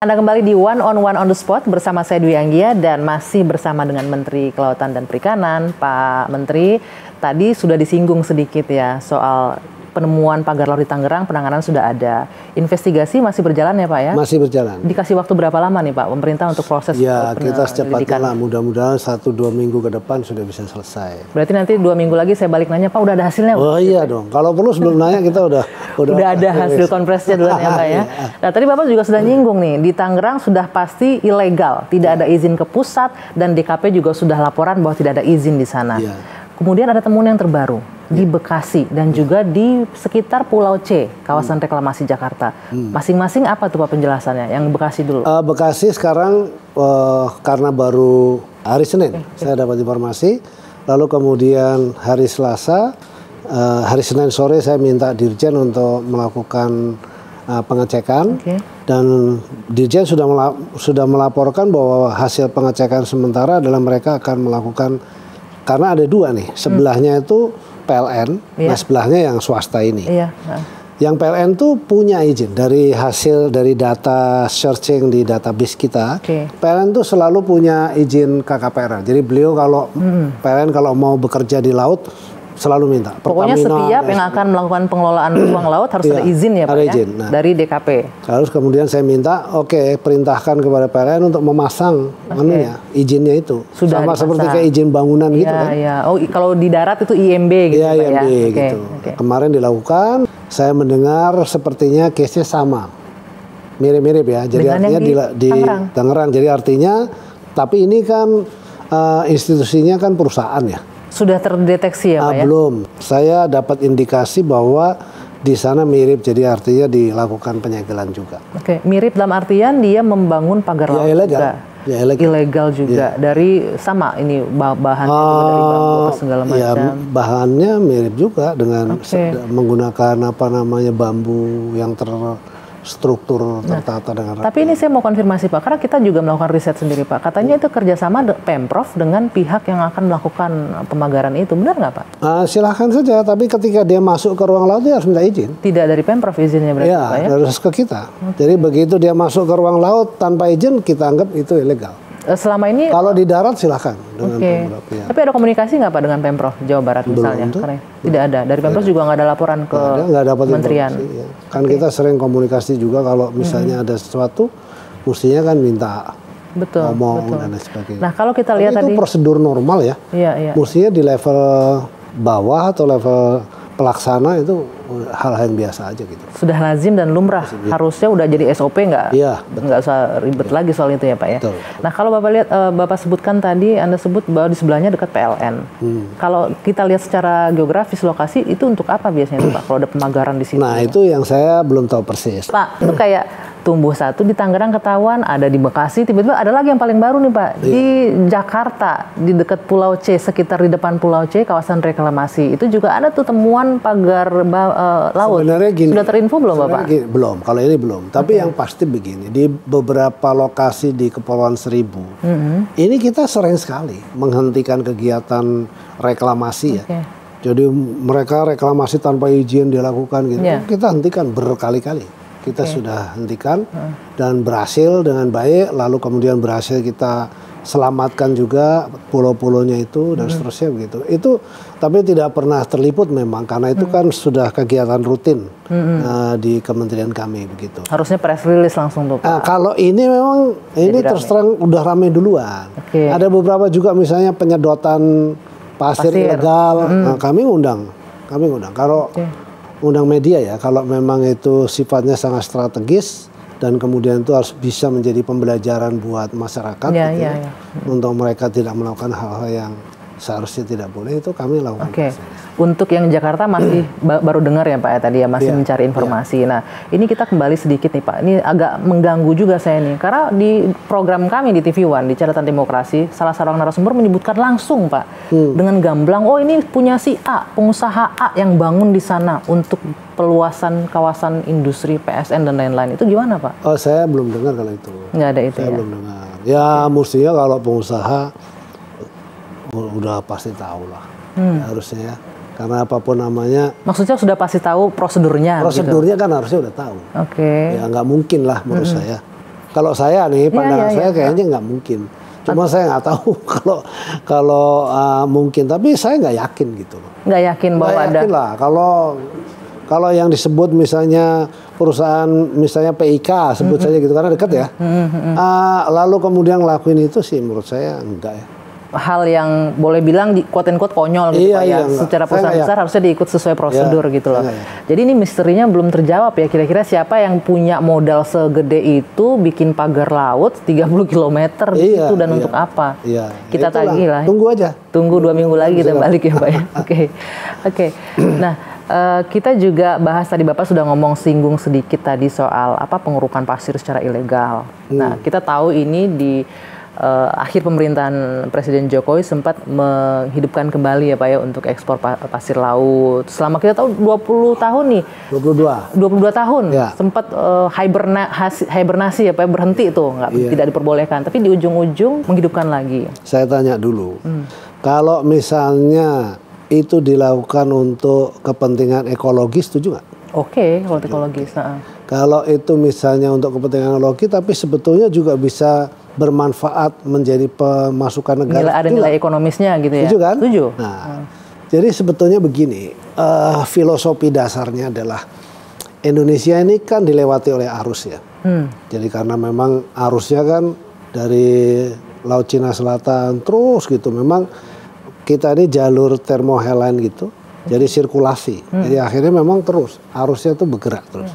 Anda kembali di One on the Spot bersama saya Dwi Anggia dan masih bersama dengan Menteri Kelautan dan Perikanan. Pak Menteri, tadi sudah disinggung sedikit ya soal penemuan pagar laut di Tangerang, penanganan sudah ada. Investigasi masih berjalan ya Pak ya? Masih berjalan. Dikasih waktu berapa lama nih Pak pemerintah untuk proses ya, kita secepatnya lah, mudah-mudahan 1-2 minggu ke depan sudah bisa selesai. Berarti nanti 2 minggu lagi saya balik nanya, Pak udah ada hasilnya? Oh iya dong, kalau perlu sebelum nanya kita udah ada hasil konferensinya duluan ya Pak ya. Nah tadi Bapak juga sudah nyinggung nih, di Tangerang sudah pasti ilegal, tidak ada izin ke pusat dan DKP juga sudah laporan bahwa tidak ada izin di sana. Kemudian ada temuan yang terbaru di Bekasi dan juga di sekitar Pulau C, kawasan reklamasi Jakarta. Masing-masing apa tuh Pak penjelasannya? Yang Bekasi dulu. Bekasi sekarang karena baru hari Senin saya dapat informasi, lalu kemudian hari Selasa, hari Senin sore saya minta Dirjen untuk melakukan pengecekan dan Dirjen sudah melaporkan bahwa hasil pengecekan sementara adalah mereka akan melakukan, karena ada dua nih, sebelahnya itu PLN, nah sebelahnya yang swasta ini. Yang PLN tuh punya izin dari hasil dari data searching di database kita. PLN tuh selalu punya izin KKPR. Jadi beliau kalau PLN kalau mau bekerja di laut selalu minta. Pokoknya setiap yang akan melakukan pengelolaan ruang laut harus ada izin ya Pak ya? Nah, dari DKP. Lalu kemudian saya minta, perintahkan kepada PLN untuk memasang izinnya itu. Sudah sama seperti kayak izin bangunan gitu kan. Oh kalau di darat itu IMB gitu ya, Pak ya? Gitu. Kemarin dilakukan, saya mendengar sepertinya case-nya sama. Mirip-mirip ya. Jadi dengan artinya di Tangerang. Jadi artinya, tapi ini kan institusinya kan perusahaan ya. Sudah terdeteksi ya Pak ya? Belum. Saya dapat indikasi bahwa di sana mirip, jadi artinya dilakukan penyegelan juga. Mirip dalam artian dia membangun pagar laut ilegal. juga. Ilegal juga. Dari sama ini bahannya juga dari bambu atau segala macam. Bahannya mirip juga dengan menggunakan bambu yang terstruktur tertata dengan rapi. Tapi ini saya mau konfirmasi Pak, karena kita juga melakukan riset sendiri Pak. Katanya itu kerjasama Pemprov dengan pihak yang akan melakukan pemagaran itu, benar nggak Pak? Silahkan saja, tapi ketika dia masuk ke ruang laut dia harus minta izin. Tidak dari Pemprov izinnya berarti Pak ya? Harus ke kita. Jadi begitu dia masuk ke ruang laut tanpa izin, kita anggap itu ilegal. Selama ini kalau di darat silahkan dengan Pemprov. Tapi ada komunikasi nggak Pak dengan Pemprov Jawa Barat misalnya? Karena tidak ada. Dari Pemprov juga nggak ada laporan ke kementerian. Kan kita sering komunikasi juga kalau misalnya ada sesuatu, mestinya kan minta ngomong dan lain sebagainya. Nah kalau kita lihat itu prosedur normal ya. Mestinya di level bawah atau level pelaksana itu hal yang biasa aja gitu. Sudah lazim dan lumrah. Harusnya udah jadi SOP nggak usah ribet lagi soal itu ya Pak ya. Nah kalau Bapak lihat, Bapak sebutkan tadi, Anda sebut bahwa di sebelahnya dekat PLN. Kalau kita lihat secara geografis lokasi itu untuk apa biasanya Pak? Kalau ada pemagaran di situ. Nah itu yang saya belum tahu persis. Pak, itu kayak tumbuh satu di Tangerang ketahuan, ada di Bekasi, tiba-tiba ada lagi yang paling baru nih Pak. Di Jakarta, di dekat Pulau C, sekitar di depan Pulau C, kawasan reklamasi. Itu juga ada tuh temuan pagar laut. Sebenarnya gini, sudah terinfo belum Bapak? Belum, kalau ini belum. Tapi yang pasti begini, di beberapa lokasi di Kepulauan Seribu, ini kita sering sekali menghentikan kegiatan reklamasi ya. Jadi mereka reklamasi tanpa izin dilakukan gitu. Kita hentikan berkali-kali. Kita sudah hentikan dan berhasil dengan baik, lalu kemudian berhasil kita selamatkan juga pulau-pulaunya itu dan seterusnya begitu. Itu tapi tidak pernah terliput memang karena itu kan sudah kegiatan rutin di kementerian kami begitu. Harusnya press release langsung tuh Pak. Kalau ini memang ini terus terang udah ramai duluan. Ada beberapa juga misalnya penyedotan pasir ilegal. Kami undang. Kalau undang media ya, kalau memang itu sifatnya sangat strategis dan kemudian itu harus bisa menjadi pembelajaran buat masyarakat untuk mereka tidak melakukan hal-hal yang seharusnya tidak boleh, itu kami lakukan. Untuk yang Jakarta masih baru dengar ya Pak ya tadi ya, masih mencari informasi. Nah ini kita kembali sedikit nih Pak, ini agak mengganggu juga saya nih, karena di program kami di TV One, di Catatan Demokrasi, salah seorang narasumber menyebutkan langsung Pak, dengan gamblang, oh ini punya si A, pengusaha A yang bangun di sana untuk peluasan kawasan industri PSN dan lain-lain. Itu gimana Pak? Oh saya belum dengar kalau itu. Nggak ada itu saya belum dengar. Ya mestinya kalau pengusaha udah pasti tahu lah, harusnya ya. Karena apapun namanya. Maksudnya sudah pasti tahu prosedurnya? Prosedurnya gitu. Kan harusnya udah tahu. Ya nggak mungkin lah menurut saya. Kalau saya nih, pandangan saya kayaknya nggak mungkin. Cuma saya nggak tahu kalau mungkin, tapi saya nggak yakin gitu. Nggak yakin bahwa nggak yakin ada. lah kalau yang disebut misalnya perusahaan misalnya PIK sebut saja gitu karena dekat ya. Lalu kemudian ngelakuin itu sih menurut saya enggak ya. Hal yang boleh bilang di quote and quote konyol gitu Pak ya. Secara perusahaan besar harusnya diikut sesuai prosedur gitu loh. Jadi ini misterinya belum terjawab ya, kira-kira siapa yang punya modal segede itu bikin pagar laut 30 km gitu dan untuk apa? Kita tagih lah. Tunggu aja. Tunggu 2 minggu lagi kita balik ya Pak ya. Oke. Nah, kita juga bahas tadi Bapak sudah singgung sedikit tadi soal pengerukan pasir secara ilegal. Nah, kita tahu ini di akhir pemerintahan Presiden Jokowi sempat menghidupkan kembali ya Pak ya untuk ekspor pasir laut. Selama kita tahu 20 tahun nih. 22 tahun sempat hibernasi ya Pak, berhenti itu tidak diperbolehkan. Tapi di ujung-ujung menghidupkan lagi. Saya tanya dulu. Kalau misalnya itu dilakukan untuk kepentingan ekologis, setuju nggak? Oke, kalau ekologis. Kalau itu misalnya untuk kepentingan ekologis, tapi sebetulnya juga bisa bermanfaat menjadi pemasukan negara. Ada nilai ekonomisnya gitu ya. Setuju kan? Setuju. Nah, jadi sebetulnya begini, filosofi dasarnya adalah Indonesia ini kan dilewati oleh arus ya. Jadi karena memang arusnya kan dari Laut Cina Selatan terus gitu, memang kita ini jalur thermohaline gitu, jadi sirkulasi. Jadi akhirnya memang terus arusnya itu bergerak terus.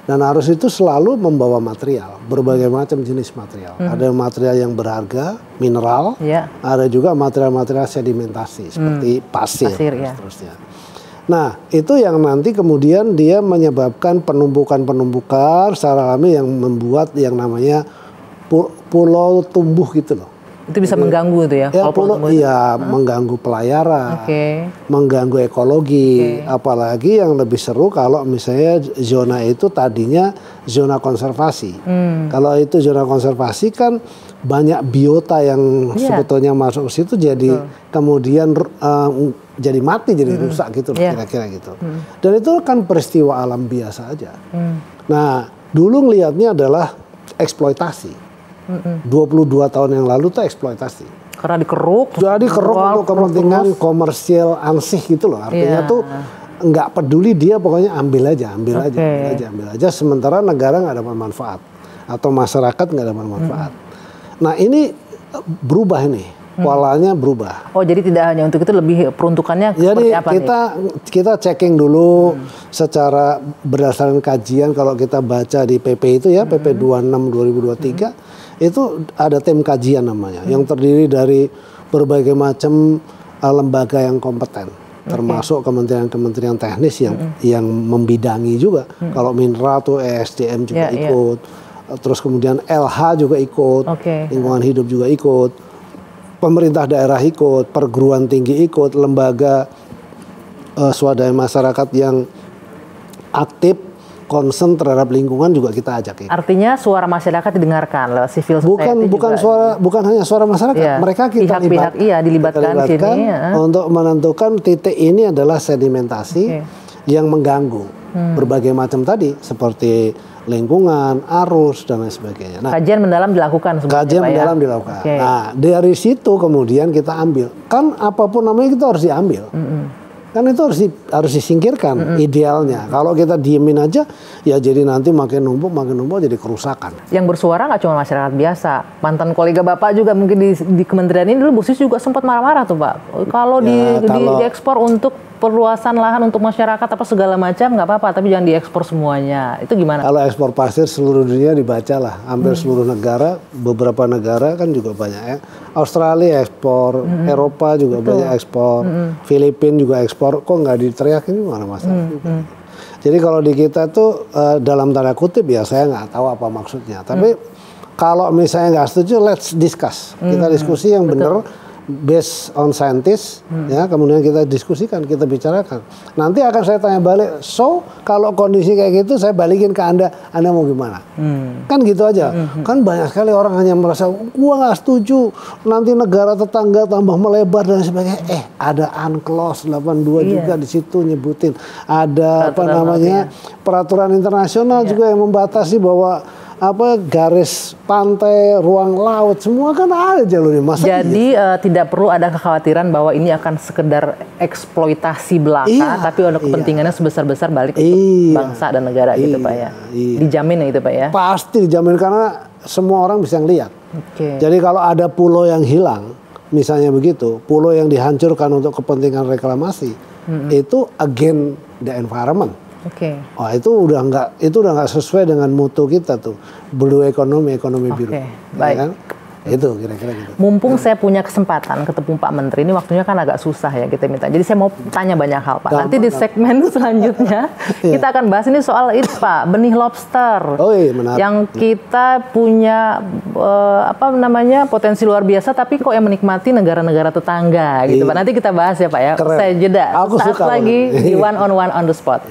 Dan arus itu selalu membawa material, berbagai macam jenis material. Ada material yang berharga, mineral, ada juga material-material sedimentasi seperti pasir dan seterusnya. Nah, itu yang nanti kemudian dia menyebabkan penumpukan secara alami yang membuat yang namanya pulau tumbuh gitu loh. Itu bisa mengganggu itu ya? Mengganggu pelayaran, mengganggu ekologi. Apalagi yang lebih seru kalau misalnya zona itu tadinya zona konservasi. Kalau itu zona konservasi kan banyak biota yang sebetulnya masuk ke situ jadi kemudian jadi mati, jadi rusak gitu kira-kira gitu. Dan itu kan peristiwa alam biasa aja. Nah, dulu ngelihatnya adalah eksploitasi. 22 tahun yang lalu tuh eksploitasi. Karena dikeruk. Jadi keruk untuk kepentingan komersial ansih gitu loh. Artinya tuh nggak peduli dia, pokoknya ambil aja. Sementara negara nggak dapat manfaat atau masyarakat nggak dapat manfaat. Nah ini berubah nih. Polanya berubah. Oh, jadi tidak hanya untuk itu, lebih peruntukannya seperti apa nih? Kita checking dulu secara berdasarkan kajian. Kalau kita baca di PP itu ya, PP 26/2023 itu ada tim kajian namanya, yang terdiri dari berbagai macam lembaga yang kompeten, termasuk kementerian-kementerian teknis yang membidangi juga. Kalau mineral tuh ESDM juga ikut, terus kemudian LH juga ikut, lingkungan hidup juga ikut, pemerintah daerah ikut, perguruan tinggi ikut, lembaga swadaya masyarakat yang aktif concern terhadap lingkungan juga kita ajak. Artinya suara masyarakat didengarkan lewat civil society. Bukan hanya suara masyarakat, mereka kita dilibatkan sini untuk menentukan titik ini adalah sedimentasi yang mengganggu berbagai macam tadi seperti lingkungan, arus dan lain sebagainya. Nah, kajian mendalam dilakukan. Kajian mendalam dilakukan. Nah, dari situ kemudian kita ambil. Kan apapun namanya kita harus diambil. Kan itu harus disingkirkan idealnya. Kalau kita diemin aja, ya jadi nanti makin numpuk jadi kerusakan. Yang bersuara nggak cuma masyarakat biasa. Mantan kolega Bapak juga mungkin di kementerian ini dulu Bu Sis juga sempat marah-marah tuh Pak. Kalau diekspor untuk perluasan lahan untuk masyarakat apa segala macam nggak apa-apa, tapi jangan diekspor semuanya. Itu gimana? Kalau ekspor pasir seluruh dunia dibaca lah, hampir seluruh negara, beberapa negara kan juga banyak ya. Australia ekspor, Eropa juga banyak ekspor, Filipina juga ekspor. Kok nggak diteriakin gimana masalah? Jadi kalau di kita tuh dalam tanda kutip ya saya nggak tahu apa maksudnya. Tapi kalau misalnya nggak setuju, let's discuss. Kita diskusi yang benar. Based on scientist, ya kemudian kita diskusikan, kita bicarakan. Nanti akan saya tanya balik. So kalau kondisi kayak gitu, saya balikin ke Anda mau gimana? Kan gitu aja. Kan banyak sekali orang hanya merasa, gua nggak setuju. Nanti negara tetangga tambah melebar dan sebagainya. Ada UNCLOS 82 juga di situ nyebutin. Ada peraturan internasional juga yang membatasi bahwa garis pantai, ruang laut, semua kan ada jalurnya. Masa jadi tidak perlu ada kekhawatiran bahwa ini akan sekedar eksploitasi belaka, tapi ada kepentingannya sebesar-besar balik untuk bangsa dan negara gitu Pak ya. Dijamin ya itu Pak ya? Pasti dijamin karena semua orang bisa ngelihat. Jadi kalau ada pulau yang hilang, misalnya begitu, pulau yang dihancurkan untuk kepentingan reklamasi, itu against the environment. Oh itu udah nggak sesuai dengan mutu kita tuh, blue economy biru. Baik. Ya kan? Itu kira-kira gitu. Mumpung saya punya kesempatan ketemu Pak Menteri, ini waktunya kan agak susah ya kita minta. Jadi saya mau tanya banyak hal Pak. Nanti di segmen selanjutnya kita akan bahas ini soal itu Pak, benih lobster. Oh iya, menarik. Yang kita punya potensi luar biasa, tapi kok yang menikmati negara-negara tetangga gitu Pak. Nanti kita bahas ya Pak ya. Saya jeda. Aku Saat suka lagi di One on One on the Spot.